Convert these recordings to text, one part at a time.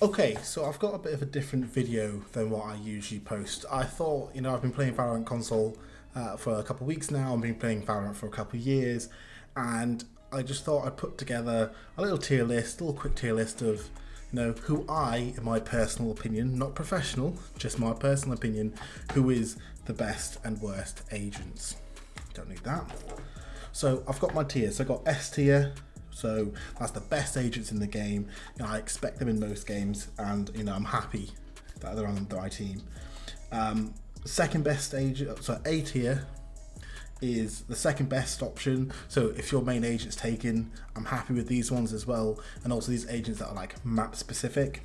Okay, so I've got a bit of a different video than what I usually post. I thought, I've been playing Valorant console for a couple of weeks now. I've been playing Valorant for a couple of years, and I just thought I'd put together a little tier list, a little quick tier list of, who I, in my personal opinion, not professional, just my personal opinion, who is the best and worst agents. Don't need that. So I've got my tiers. So I've got S tier. So that's the best agents in the game. I expect them in most games, and I'm happy that they're on the right team. Second best agent, so A tier is the second best option. So if your main agent's taken, I'm happy with these ones as well, and also these agents that are like map specific.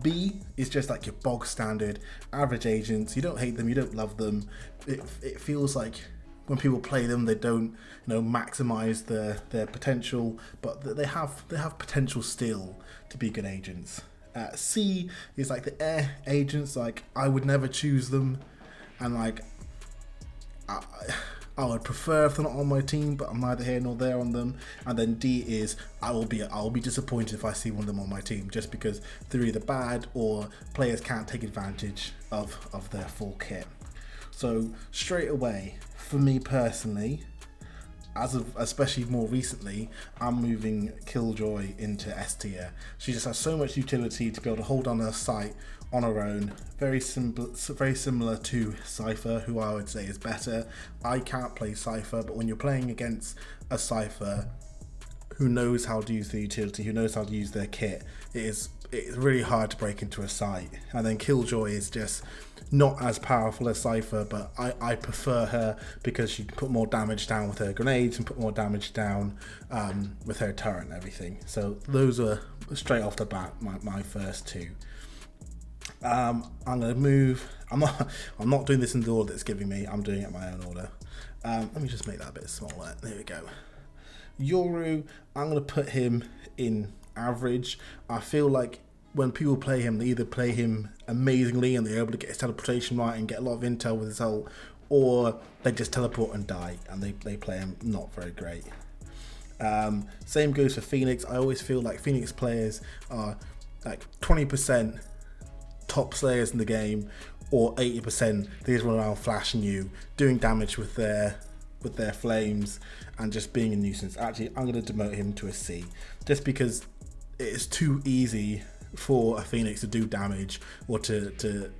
B is just like your bog standard average agents. You don't hate them, you don't love them. It feels like when people play them, they don't, maximize their potential, but they have potential still to be good agents. C is like the air agents. Like I would never choose them, and like I would prefer if they're not on my team, but I'm neither here nor there on them. And then D is I'll be disappointed if I see one of them on my team, just because they're either bad or players can't take advantage of their full kit. So straight away, for me personally, especially more recently, I'm moving Killjoy into S tier. She just has so much utility to be able to hold on her site on her own. Very similar to Cypher, who I would say is better. I can't play Cypher, but when you're playing against a Cypher who knows how to use the utility, who knows how to use their kit, it's really hard to break into a site. And then Killjoy is just not as powerful as Cypher, but I prefer her because she can put more damage down with her grenades and put more damage down with her turret and everything. So those are straight off the bat my first two. I'm gonna move. I'm not doing this in the order that's giving me. I'm doing it in my own order. Let me just make that a bit smaller. There we go. Yoru, I'm going to put him in average. I feel like when people play him, they either play him amazingly and they're able to get his teleportation right and get a lot of intel with his ult, or they just teleport and die and they play him not very great. Same goes for Phoenix. I always feel like Phoenix players are like 20% top slayers in the game, or 80% they just run around flashing you, doing damage with their flames and just being a nuisance. Actually, I'm going to demote him to a C, just because it's too easy for a Phoenix to do damage or to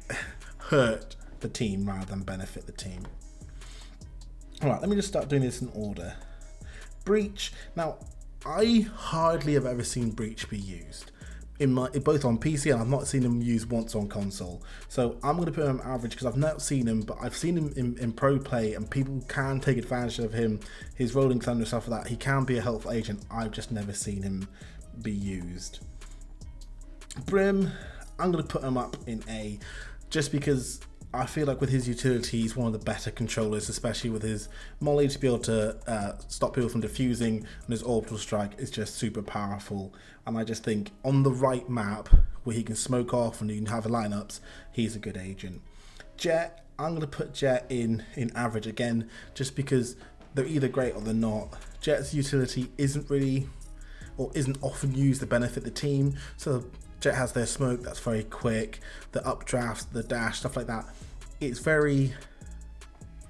hurt the team rather than benefit the team. Alright, let me just start doing this in order. Breach. Now, I hardly have ever seen Breach be used. Both on PC, and I've not seen him used once on console. So I'm going to put him average because I've not seen him, but I've seen him in pro play, and people can take advantage of him. His rolling thunder, stuff like that. He can be a helpful agent. I've just never seen him be used. Brim, I'm going to put him up in A, just because I feel like with his utility, he's one of the better controllers, especially with his molly to be able to stop people from defusing, and his orbital strike is just super powerful. And I just think on the right map, where he can smoke off and you can have lineups, he's a good agent. Jet, I'm going to put Jet in average again, just because they're either great or they're not. Jet's utility isn't often used to benefit the team, so Jet has their smoke, that's very quick, the updrafts, the dash, stuff like that. It's very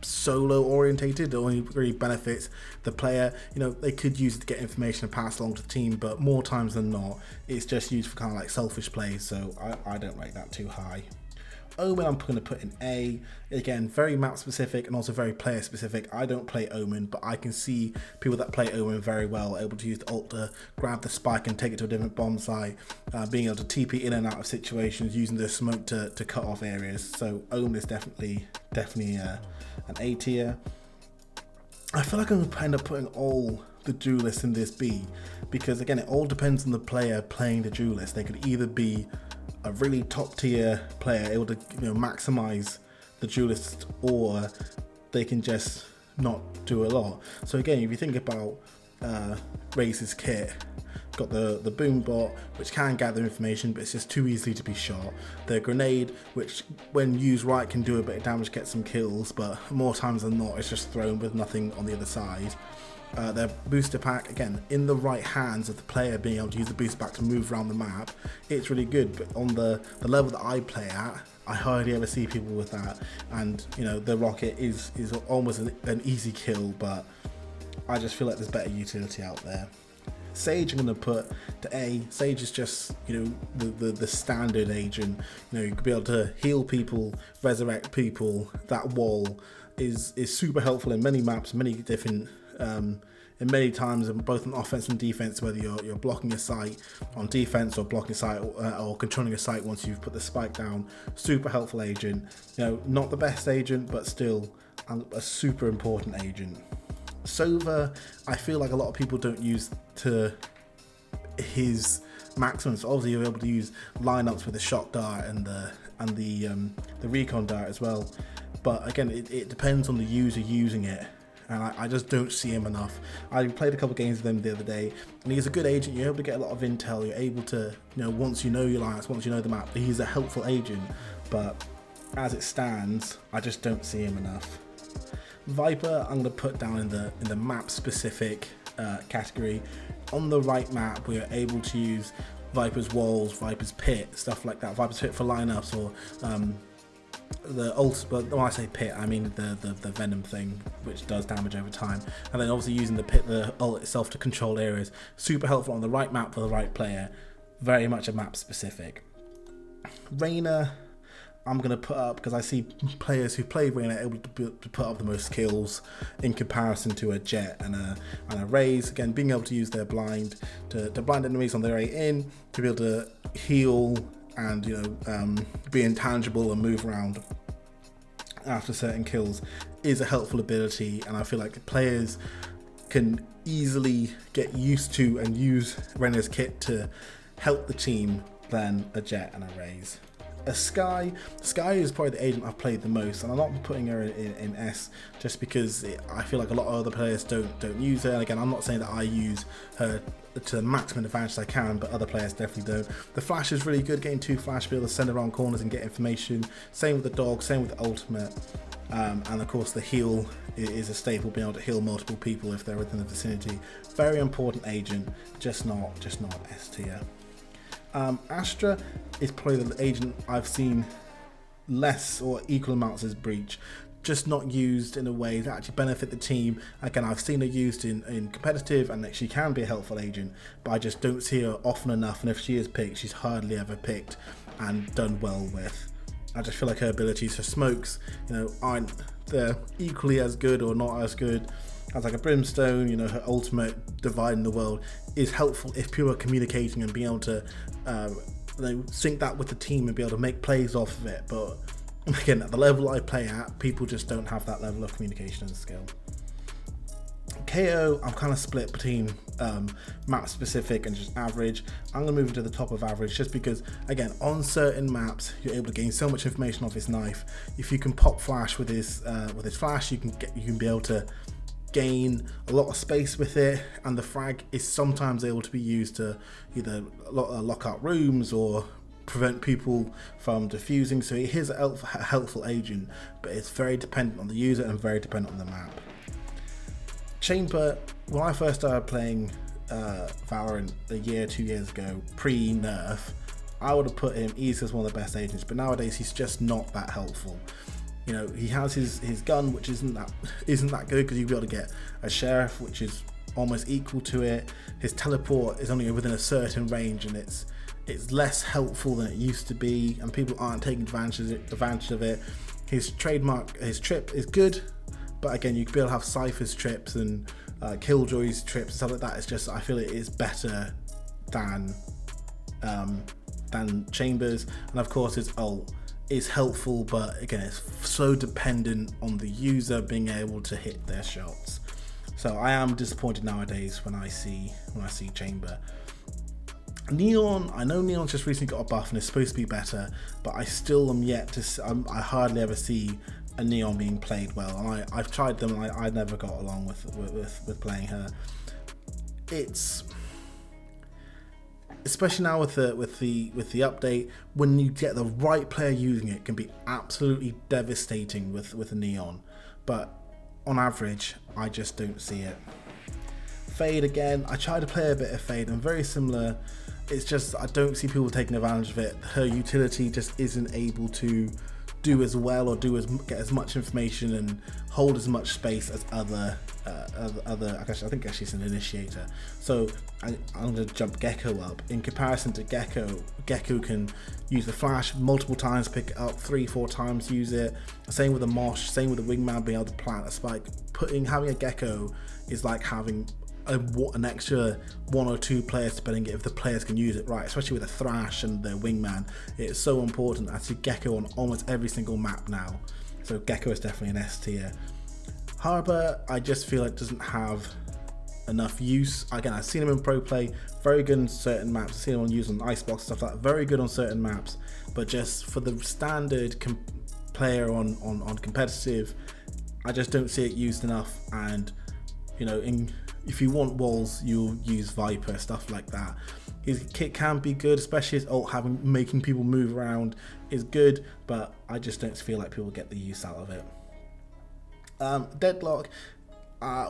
solo orientated. It only really benefits the player. They could use it to get information and pass along to the team, but more times than not, it's just used for kind of like selfish plays, so I don't rate that too high. Omen, I'm going to put in A. Again, very map specific and also very player specific. I don't play Omen, but I can see people that play Omen very well able to use the ult to grab the spike and take it to a different bomb site, being able to TP in and out of situations, using the smoke to cut off areas. So Omen is definitely an A tier. I feel like I'm going to end up putting all the Duelists in this B, because again, it all depends on the player playing the Duelist. They could either be a really top tier player able to maximize the Duelist, or they can just not do a lot. So again, if you think about Raze's kit, got the boom bot, which can gather information, but it's just too easily to be shot. The grenade, which when used right can do a bit of damage, get some kills, but more times than not it's just thrown with nothing on the other side. their booster pack, again, in the right hands of the player being able to use the booster pack to move around the map, it's really good. But on the level that I play at, I hardly ever see people with that. And, you know, the rocket is almost an easy kill, but I just feel like there's better utility out there. Sage, I'm going to put to A. Sage is just, you know, the standard agent. You know, you could be able to heal people, resurrect people. That wall is super helpful in many maps, many different, in many times, both on offense and defense, whether you're blocking a site on defense or blocking a site or controlling a site once you've put the spike down. Super helpful agent. You know, not the best agent, but still a super important agent. Sova, I feel like a lot of people don't use to his maximum. So obviously you're able to use lineups with the shock dart and the recon dart as well. But again, it depends on the user using it, and I just don't see him enough. I played a couple games with him the other day, and he's a good agent. You're able to get a lot of intel. You're able to, you know, once you know your lineups, once you know the map, he's a helpful agent. But as it stands, I just don't see him enough. Viper, I'm going to put down in the map specific category. On the right map, we are able to use Viper's walls, Viper's pit, stuff like that. Viper's pit for lineups, or the ult. But when I say pit, I mean the venom thing, which does damage over time. And then obviously using the pit, the ult itself, to control areas. Super helpful on the right map for the right player. Very much a map specific. Reyna, I'm going to put up, because I see players who play Reyna able to put up the most kills in comparison to a Jet and a Raze. Again, being able to use their blind to blind enemies on their way in, to be able to heal and, you know, be intangible and move around after certain kills is a helpful ability. And I feel like players can easily get used to and use Reyna's kit to help the team than a Jet and a Raze. A Sky is probably the agent I've played the most, and I'm not putting her in S just because I feel like a lot of other players don't use her. And again, I'm not saying that I use her to the maximum advantage I can, but other players definitely don't. The flash is really good, getting 2 flash, be able to send around corners and get information. Same with the dog, same with the ultimate, and of course the heal is a staple, being able to heal multiple people if they're within the vicinity. Very important agent, just not S tier. Astra is probably the agent I've seen less or equal amounts as Breach, just not used in a way that actually benefit the team. Again, I've seen her used in competitive, and that she can be a helpful agent, but I just don't see her often enough, and if she is picked, she's hardly ever picked and done well with. I just feel like her abilities, her smokes, you know, aren't equally as good or not as good as like a Brimstone. You know, her ultimate dividing the world is helpful if people are communicating and being able to sync that with the team and be able to make plays off of it. But again, at the level I play at, people just don't have that level of communication and skill. KO, I'm kind of split between map specific and just average. I'm going to move it to the top of average just because, again, on certain maps you're able to gain so much information off his knife. If you can pop flash with his flash, you can be able to gain a lot of space with it, and the frag is sometimes able to be used to either lock out rooms or prevent people from defusing. So it is a helpful agent, but it's very dependent on the user and very dependent on the map. Chamber, when I first started playing Valorant a year, 2 years ago, pre-nerf, I would have put him easily as one of the best agents, but nowadays he's just not that helpful. You know, he has his gun, which isn't that good, because you'll be able to get a sheriff, which is almost equal to it. His teleport is only within a certain range, and it's less helpful than it used to be, and people aren't taking advantage of it. His trip is good, but again, you could be able to have Cypher's trips and Killjoy's trips and stuff like that. It's just, I feel it is better than Chambers, and of course his ult is helpful, but again, it's so dependent on the user being able to hit their shots. So I am disappointed nowadays when I see Chamber. Neon, I know Neon's just recently got a buff and is supposed to be better, but I still am yet to. I hardly ever see a Neon being played well, and I've tried them and I never got along with playing her. It's especially now with the update, when you get the right player using it, can be absolutely devastating with a Neon. But on average, I just don't see it. Fade again, I try to play a bit of Fade and very similar. It's just I don't see people taking advantage of it. Her utility just isn't able to do as well or get as much information and hold as much space as other I think actually she's an initiator. So I'm going to jump Gecko up. In comparison to Gecko can use the flash multiple times, pick it up 3-4 times, use it. Same with the Mosh, same with the Wingman being able to plant a spike. Having a Gecko is like having an extra 1 or 2 players, depending if the players can use it right, especially with the Thrash and the Wingman. It's so important. I see Gecko on almost every single map now, so Gecko is definitely an S tier. Harbor, I just feel it doesn't have enough use. Again, I've seen him in pro play, very good on certain maps. I've seen him use on Icebox, stuff like that, very good on certain maps, but just for the standard player on competitive, I just don't see it used enough. And you know, if you want walls, you'll use Viper, stuff like that. His kit can be good, especially his ult making people move around is good, but I just don't feel like people get the use out of it. Deadlock,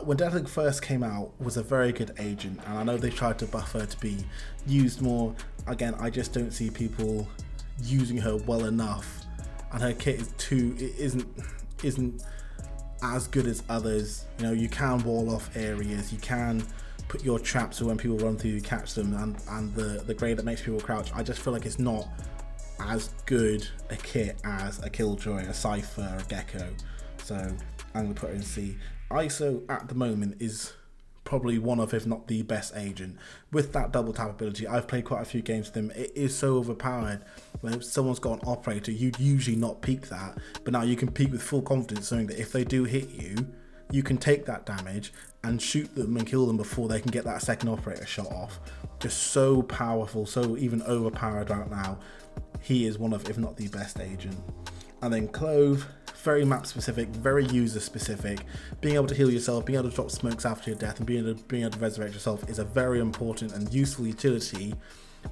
when Deadlock first came out, was a very good agent, and I know they tried to buff her to be used more. Again, I just don't see people using her well enough, and her kit isn't as good as others. You know, you can wall off areas, you can put your traps so when people run through you catch them, and the grade that makes people crouch. I just feel like it's not as good a kit as a Killjoy, a Cypher, a Gecko. So I'm going to put her in C. ISO at the moment is probably one of, if not the best agent. With that double tap ability, I've played quite a few games with him. It is so overpowered. When someone's got an operator, you'd usually not peek that, but now you can peek with full confidence, knowing that if they do hit you, you can take that damage and shoot them and kill them before they can get that second operator shot off. Just so powerful, so even overpowered right now. He is one of, if not the best agent. And then Clove, very map specific, very user specific. Being able to heal yourself, being able to drop smokes after your death, and being able to resurrect yourself is a very important and useful utility,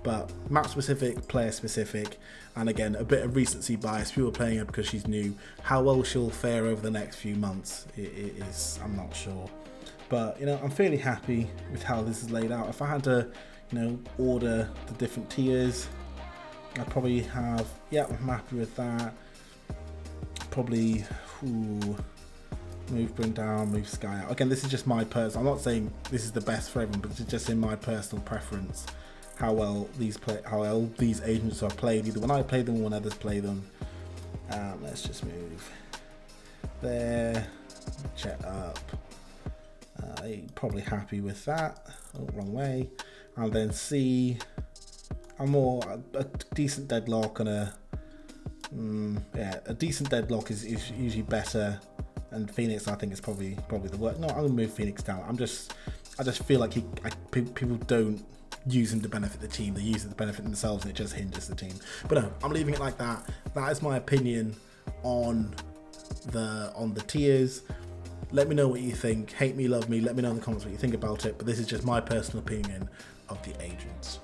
but map specific, player specific, and again, a bit of recency bias. People are playing her because she's new. How well she'll fare over the next few months, I'm not sure. But, you know, I'm fairly happy with how this is laid out. If I had to, you know, order the different tiers, I'd probably have, yeah, I'm happy with that. Probably move Bring down, move Sky out. Again, this is just my personal, I'm not saying this is the best for everyone, but it's just in my personal preference how well these agents are played, either when I play them or when others play them. Let's just move there, check up. Probably happy with that. Oh, wrong way. And then C, I'm more a decent Deadlock and a decent Deadlock is usually better, and Phoenix I think is probably the worst. No, I'm gonna move Phoenix down. I just feel like people don't use him to benefit the team. They use it to benefit themselves, and it just hinders the team. But no, I'm leaving it like that. That is my opinion on the tiers. Let me know what you think. Hate me, love me. Let me know in the comments what you think about it. But this is just my personal opinion of the agents.